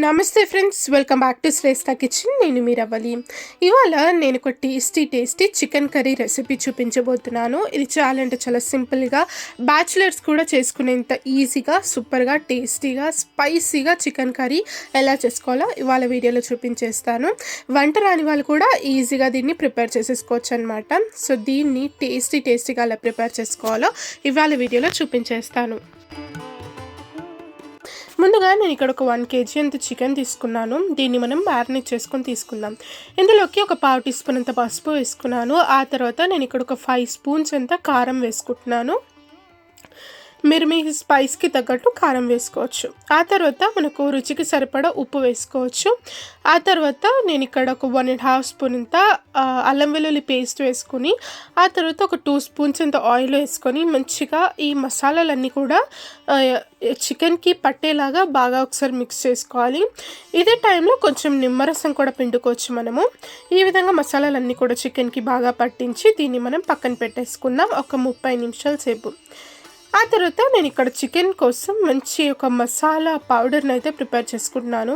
నమస్తే friends, welcome back to Shreshtha kitchen. నేను మీ రవలి. ఇవాళ నేను ఒక టేస్టీ చికెన్ కర్రీ రెసిపీ చూపించబోతున్నాను. ఇది చాలా అంటే చాలా సింపుల్గా బ్యాచులర్స్ కూడా చేసుకునేంత ఈజీగా, సూపర్గా, టేస్టీగా, స్పైసీగా చికెన్ కర్రీ ఎలా చేసుకోవాలో ఇవాళ వీడియోలో చూపించేస్తాను. వంట రాని వాళ్ళు కూడా ఈజీగా దీన్ని ప్రిపేర్ చేసేసుకోవచ్చు అనమాట. సో దీన్ని టేస్టీగా ఎలా ప్రిపేర్ చేసుకోవాలో ఇవాళ వీడియోలో చూపించేస్తాను. ముందుగా నేను ఇక్కడ ఒక 1 kg అంత చికెన్ తీసుకున్నాను. దీన్ని మనం మ్యారినేట్ చేసుకొని తీసుకుందాం. ఇందులోకి ఒక 1/2 టీ స్పూన్ అంత పసుపు వేసుకున్నాను. ఆ తర్వాత నేను ఇక్కడ ఒక 5 స్పూన్స్ అంత కారం వేసుకుంటున్నాను. మీరు మీ స్పైస్కి తగ్గట్టు కారం వేసుకోవచ్చు. ఆ తర్వాత మనకు రుచికి సరిపడా ఉప్పు వేసుకోవచ్చు. ఆ తర్వాత నేను ఇక్కడ ఒక 1.5 స్పూన్ అంత అల్లం వెల్లుల్లి పేస్ట్ వేసుకుని, ఆ తర్వాత ఒక 2 స్పూన్స్ అంత ఆయిల్ వేసుకొని మంచిగా ఈ మసాలాలన్నీ కూడా చికెన్కి పట్టేలాగా బాగా ఒకసారి మిక్స్ చేసుకోవాలి. ఇదే టైంలో కొంచెం నిమ్మరసం కూడా పిండుకోవచ్చు మనము. ఈ విధంగా మసాలాలన్నీ కూడా చికెన్కి బాగా పట్టించి దీన్ని మనం పక్కన పెట్టేసుకుందాం ఒక 30 నిమిషాల సేపు. ఆ తర్వాత నేను ఇక్కడ చికెన్ కోసం మంచి ఒక మసాలా పౌడర్ని అయితే ప్రిపేర్ చేసుకుంటున్నాను.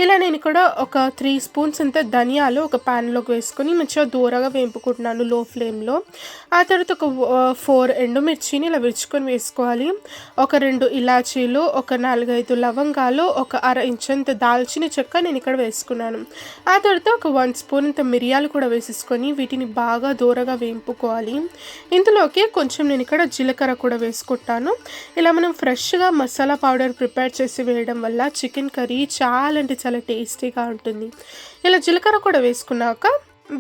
ఇలా నేను ఇక్కడ ఒక 3 స్పూన్స్ అంత ధనియాలు ఒక ప్యాన్లోకి వేసుకొని మంచిగా దూరగా వేపుకుంటున్నాను లో ఫ్లేమ్లో. ఆ తర్వాత ఒక 4 ఎండుమిర్చిని ఇలా విరుచుకొని వేసుకోవాలి. ఒక 2 ఇలాచీలు, ఒక 4-5 లవంగాలు, ఒక 1/2 ఇంచ్ అంత దాల్చిన చెక్క నేను ఇక్కడ వేసుకున్నాను. ఆ తర్వాత ఒక 1 స్పూన్ అంత మిరియాలు కూడా వేసేసుకొని వీటిని బాగా దూరగా వేపుకోవాలి. ఇందులోకి కొంచెం నేను ఇక్కడ జీలకర్ర కూడా వేసుకుంటాను. ఇలా మనం ఫ్రెష్గా మసాలా పౌడర్ ప్రిపేర్ చేసి వేయడం వల్ల చికెన్ కర్రీ చాలా అంటే చాలా టేస్టీగా ఉంటుంది. ఇలా జీలకర్ర కూడా వేసుకున్నాక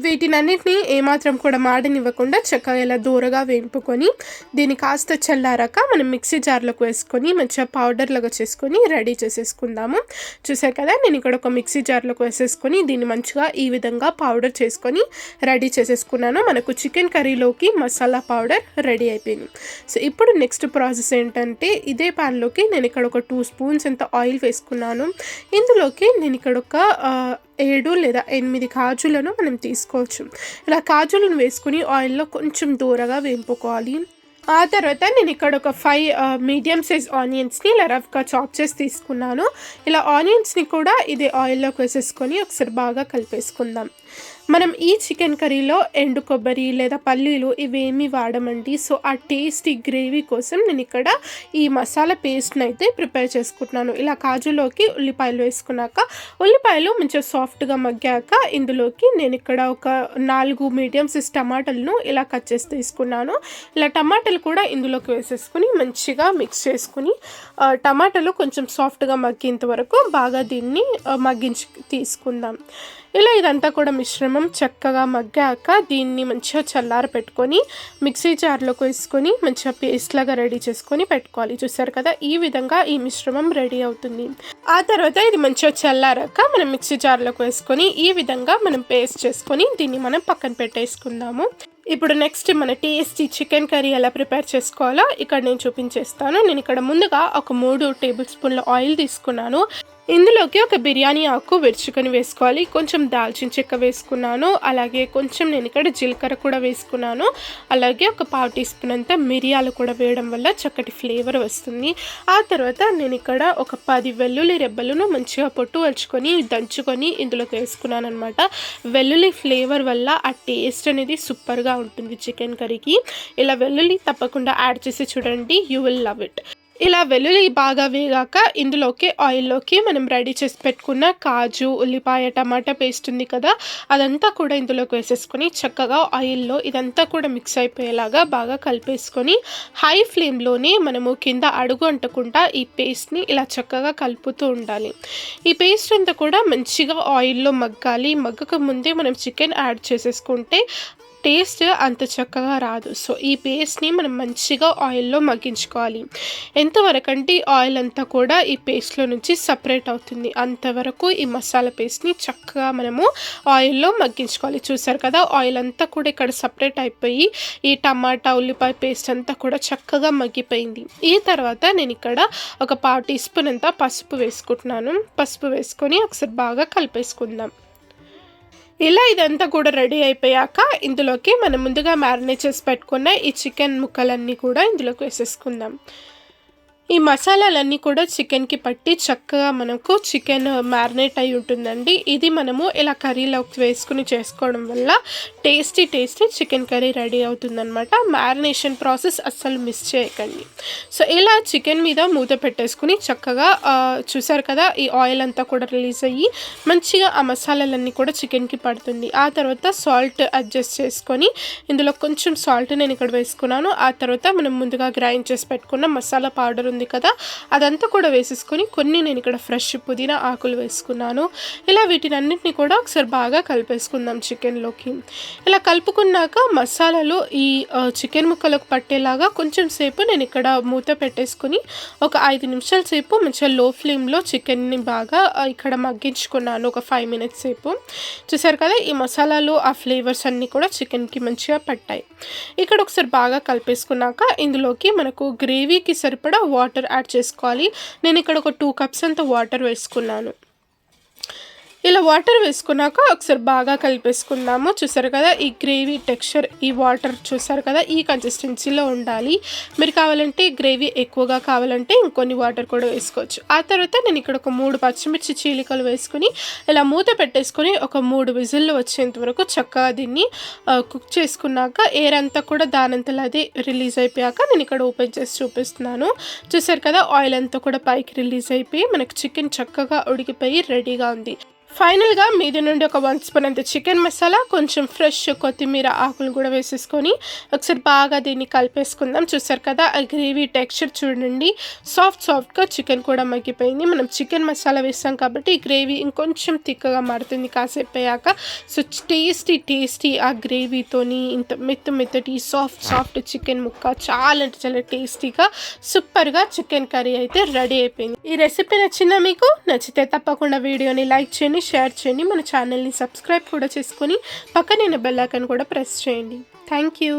వీటినన్నిటిని ఏమాత్రం కూడా మాడనివ్వకుండా చక్కగా ఇలా దూరగా వేపుకొని దీన్ని కాస్త చల్లారాక మనం మిక్సీ జార్లోకి వేసుకొని మంచిగా పౌడర్ లాగా చేసుకొని రెడీ చేసేసుకుందాము. చూసారు కదా, నేను ఇక్కడ ఒక మిక్సీ జార్లోకి వేసేసుకొని దీన్ని మంచిగా ఈ విధంగా పౌడర్ చేసుకొని రెడీ చేసేసుకున్నాను. మనకు చికెన్ కర్రీలోకి మసాలా పౌడర్ రెడీ అయిపోయింది. సో ఇప్పుడు నెక్స్ట్ ప్రాసెస్ ఏంటంటే ఇదే ప్యాన్లోకి నేను ఇక్కడ ఒక 2 స్పూన్స్ అంత ఆయిల్ వేసుకున్నాను. ఇందులోకి నేను ఇక్కడ ఒక 7 లేదా 8 కాజులను మనం తీసుకోవచ్చు. ఇలా కాజులను వేసుకుని ఆయిల్లో కొంచెం దూరగా వేపుకోవాలి. ఆ తర్వాత నేను ఇక్కడ ఒక 5 మీడియం సైజ్ ఆనియన్స్ని ఇలా రఫ్గా చాప్ చేసి తీసుకున్నాను. ఇలా ఆనియన్స్ని కూడా ఇదే ఆయిల్లోకి వేసేసుకొని ఒకసారి బాగా కలిపేసుకుందాం. మనం ఈ చికెన్ కర్రీలో ఎండు కొబ్బరి లేదా పల్లీలు ఇవేమీ వాడమండి. సో ఆ టేస్టీ గ్రేవీ కోసం నేను ఇక్కడ ఈ మసాలా పేస్ట్ని అయితే ప్రిపేర్ చేసుకుంటున్నాను. ఇలా కాజులోకి ఉల్లిపాయలు వేసుకున్నాక ఉల్లిపాయలు మంచిగా సాఫ్ట్గా మగ్గాక ఇందులోకి నేను ఇక్కడ ఒక 4 మీడియం సైజ్ టమాటాలను ఇలా కట్ చేసి తీసుకున్నాను. ఇలా టమాటాలు కూడా ఇందులోకి వేసేసుకుని మంచిగా మిక్స్ చేసుకుని టమాటాలు కొంచెం సాఫ్ట్గా మగ్గేంత వరకు బాగా దీన్ని మగ్గించి తీసుకుందాం. ఇలా ఇదంతా కూడా మిశ్రమం చక్కగా మగ్గాక దీన్ని మంచిగా చల్లార పెట్టుకొని మిక్సీ జార్లోకి వేసుకొని మంచిగా పేస్ట్ లాగా రెడీ చేసుకొని పెట్టుకోవాలి. చూసారు కదా, ఈ విధంగా ఈ మిశ్రమం రెడీ అవుతుంది. ఆ తర్వాత ఇది మంచిగా చల్లారాక మనం మిక్సీ జార్లోకి వేసుకొని ఈ విధంగా మనం పేస్ట్ చేసుకొని దీన్ని మనం పక్కన పెట్టేసుకుందాము. ఇప్పుడు నెక్స్ట్ మన టేస్టీ చికెన్ కర్రీ ఎలా ప్రిపేర్ చేసుకోవాలో ఇక్కడ నేను చూపించేస్తాను. నేను ఇక్కడ ముందుగా ఒక 3 టేబుల్ స్పూన్ల ఆయిల్ తీసుకున్నాను. ఇందులోకి ఒక బిర్యానీ ఆకు విరుచుకొని వేసుకోవాలి. కొంచెం దాల్చిన చెక్క వేసుకున్నాను. అలాగే కొంచెం నేను ఇక్కడ జీలకర్ర కూడా వేసుకున్నాను. అలాగే ఒక 1/2 టీ స్పూన్ అంత మిరియాలు కూడా వేయడం వల్ల చక్కటి ఫ్లేవర్ వస్తుంది. ఆ తర్వాత నేను ఇక్కడ ఒక 10 వెల్లుల్లి రెబ్బలను మంచిగా పొట్టు వలుచుకొని దంచుకొని ఇందులోకి వేసుకున్నాను అనమాట. వెల్లుల్లి ఫ్లేవర్ వల్ల ఆ టేస్ట్ అనేది సూపర్గా ఉంటుంది చికెన్ కర్రీకి. ఇలా వెల్లుల్లి తప్పకుండా యాడ్ చేసి చూడండి, యూ విల్ లవ్ ఇట్. ఇలా వెల్లుల్లి బాగా వేగాక ఇందులోకి ఆయిల్లోకి మనం రెడీ చేసి పెట్టుకున్న కాజు, ఉల్లిపాయ, టమాటా పేస్ట్ ఉంది కదా, అదంతా కూడా ఇందులోకి వేసేసుకొని చక్కగా ఆయిల్లో ఇదంతా కూడా మిక్స్ అయిపోయేలాగా బాగా కలిపేసుకొని హై ఫ్లేమ్లోనే మనము కింద అడుగు అంటకుండా ఈ పేస్ట్ని ఇలా చక్కగా కలుపుతూ ఉండాలి. ఈ పేస్ట్ అంతా కూడా మంచిగా ఆయిల్లో మగ్గాలి. మగ్గక ముందే మనం చికెన్ యాడ్ చేసేసుకుంటే టేస్ట్ అంత చక్కగా రాదు. సో ఈ పేస్ట్ని మనం మంచిగా ఆయిల్లో మగ్గించుకోవాలి. ఎంతవరకు అంటే ఆయిల్ అంతా కూడా ఈ పేస్ట్లో నుంచి సపరేట్ అవుతుంది అంతవరకు ఈ మసాలా పేస్ట్ని చక్కగా మనము ఆయిల్లో మగ్గించుకోవాలి. చూసారు కదా, ఆయిల్ అంతా కూడా ఇక్కడ సపరేట్ అయిపోయి ఈ టమాటా ఉల్లిపాయ పేస్ట్ అంతా కూడా చక్కగా మగ్గిపోయింది. ఈ తర్వాత నేను ఇక్కడ ఒక 1/2 టీ స్పూన్ అంతా పసుపు వేసుకుంటున్నాను. పసుపు వేసుకొని ఒకసారి బాగా కలిపేసుకుందాం. ఇలా ఇదంతా కూడా రెడీ అయిపోయాక ఇందులోకి మనం ముందుగా మ్యారినేట్ చేసి పెట్టుకున్న ఈ చికెన్ ముక్కలన్నీ కూడా ఇందులోకి వేసేసుకుందాం. ఈ మసాలాలన్నీ కూడా చికెన్కి పట్టి చక్కగా మనకు చికెన్ మ్యారినేట్ అయి ఉంటుందండి. ఇది మనము ఇలా కర్రీలోకి వేసుకుని చేసుకోవడం వల్ల టేస్టీ చికెన్ కర్రీ రెడీ అవుతుందన్నమాట. మ్యారినేషన్ ప్రాసెస్ అస్సలు మిస్ చేయకండి. సో ఇలా చికెన్ మీద మూత పెట్టేసుకుని చక్కగా చూసారు కదా, ఈ ఆయిల్ అంతా కూడా రిలీజ్ అయ్యి మంచిగా ఆ మసాలాలన్నీ కూడా చికెన్కి పడుతుంది. ఆ తర్వాత సాల్ట్ అడ్జస్ట్ చేసుకొని ఇందులో కొంచెం సాల్ట్ నేను ఇక్కడ వేసుకున్నాను. ఆ తర్వాత మనం ముందుగా గ్రైండ్ చేసి పెట్టుకున్న మసాలా పౌడర్ ఉంది కదా, అదంతా కూడా వేసేసుకొని కొన్ని నేను ఇక్కడ ఫ్రెష్ పుదీనా ఆకులు వేసుకున్నాను. ఇలా వీటినన్నింటినీ కూడా ఒకసారి బాగా కలిపేసుకుందాం చికెన్లోకి. ఇలా కలుపుకున్నాక మసాలాలు ఈ చికెన్ ముక్కలకు పట్టేలాగా కొంచెం సేపు నేను ఇక్కడ మూత పెట్టేసుకుని ఒక 5 నిమిషాల సేపు మంచిగా లో ఫ్లేమ్లో చికెన్ని బాగా ఇక్కడ మగ్గించుకున్నాను. ఒక 5 మినిట్స్ సేపు. చూసారు కదా, ఈ మసాలాలు ఆ ఫ్లేవర్స్ అన్నీ కూడా చికెన్కి మంచిగా పట్టాయి. ఇక్కడ ఒకసారి బాగా కలిపేసుకున్నాక ఇందులోకి మనకు గ్రేవీకి సరిపడా వాటర్ యాడ్ చేసుకోవాలి. నేను ఇక్కడ ఒక 2 కప్స్ అంత వాటర్ వేసుకున్నాను. ఇలా వాటర్ వేసుకున్నాక ఒకసారి బాగా కలిపేసుకుందాము. చూసారు కదా, ఈ గ్రేవీ టెక్స్చర్, ఈ వాటర్ చూసారు కదా, ఈ కన్సిస్టెన్సీలో ఉండాలి. మీరు కావాలంటే గ్రేవీ ఎక్కువగా కావాలంటే ఇంకొన్ని వాటర్ కూడా వేసుకోవచ్చు. ఆ తర్వాత నేను ఇక్కడ ఒక 3 పచ్చిమిర్చి చీలికలు వేసుకుని ఇలా మూత పెట్టేసుకొని ఒక 3 విజిల్లు వచ్చేంత వరకు చక్కగా దీన్ని కుక్ చేసుకున్నాక ఎయిర్ అంతా కూడా దానంతలా అదే రిలీజ్ అయిపోయాక నేను ఇక్కడ ఓపెన్ చేసి చూపిస్తున్నాను. చూసారు కదా, ఆయిల్ అంతా కూడా పైకి రిలీజ్ అయిపోయి మనకు చికెన్ చక్కగా ఉడికిపోయి రెడీగా ఉంది. ఫైనల్గా మీది నుండి ఒక 1 స్పూన్ అంత చికెన్ మసాలా, కొంచెం ఫ్రెష్ కొత్తిమీర ఆకులు కూడా వేసేసుకొని ఒకసారి బాగా దీన్ని కలిపేసుకుందాం. చూసారు కదా, ఆ గ్రేవీ టెక్స్చర్ చూడండి, సాఫ్ట్గా చికెన్ కూడా మగ్గిపోయింది. మనం చికెన్ మసాలా వేస్తాం కాబట్టి ఈ గ్రేవీ ఇంకొంచెం థిక్గా మారుతుంది కాసేపు అయ్యాక. సో టేస్టీ ఆ గ్రేవీతోని ఇంత మెత్తటి సాఫ్ట్ చికెన్ ముక్క చాలా అంటే చాలా టేస్టీగా సూపర్గా చికెన్ కర్రీ అయితే రెడీ అయిపోయింది. ఈ రెసిపీ నచ్చిందా మీకు? నచ్చితే తప్పకుండా వీడియోని లైక్ చేయండి, షేర్ చేయండి, మన ఛానల్ని సబ్స్క్రైబ్ కూడా చేసుకొని పక్కనే బెల్ ఐకాన్ కూడా ప్రెస్ చేయండి. Thank you.